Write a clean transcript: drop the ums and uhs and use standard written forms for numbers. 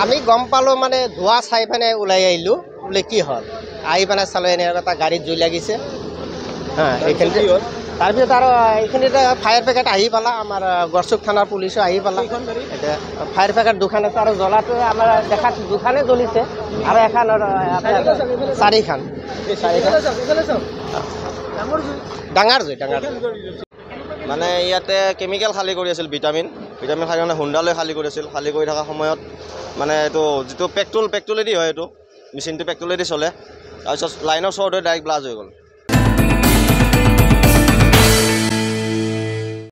আমি গম পালো মানে ধোঁৱা চাই পিনে ওলাই আহিলোঁ বোলে কি হ'ল আহি পিনে চালোঁ এনে এটা গাড়ীত জুই লাগিছে এইখিনিতে তাৰপিছত আৰু এইখিনিতে ফায়াৰ ব্ৰিগেড আহি পালা আমাৰ গড়চুক থানাৰ পুলিচো আহি পালা এতিয়া ফায়াৰ ব্ৰিগেড দুখন আছে আৰু জ্বলাটো আমাৰ দেখাত দুখনে জ্বলিছে আৰু এখন চাৰিখন ডাঙৰ জুই মানে ইয়াতে কেমিকেল খালী কৰি আছিল ভিটামিন খালী মানে হুণ্ডালৈ খালী কৰিছিল খালী কৰি থকা সময়ত মানে এইটো যিটো পেট্ৰলেদি হয় এইটো মেচিনটো পেট্ৰলেদি চলে তাৰপিছত লাইনৰ শ্বৰ্ট হৈ ডাইৰেক্ট ব্লাষ্ট হৈ গ'ল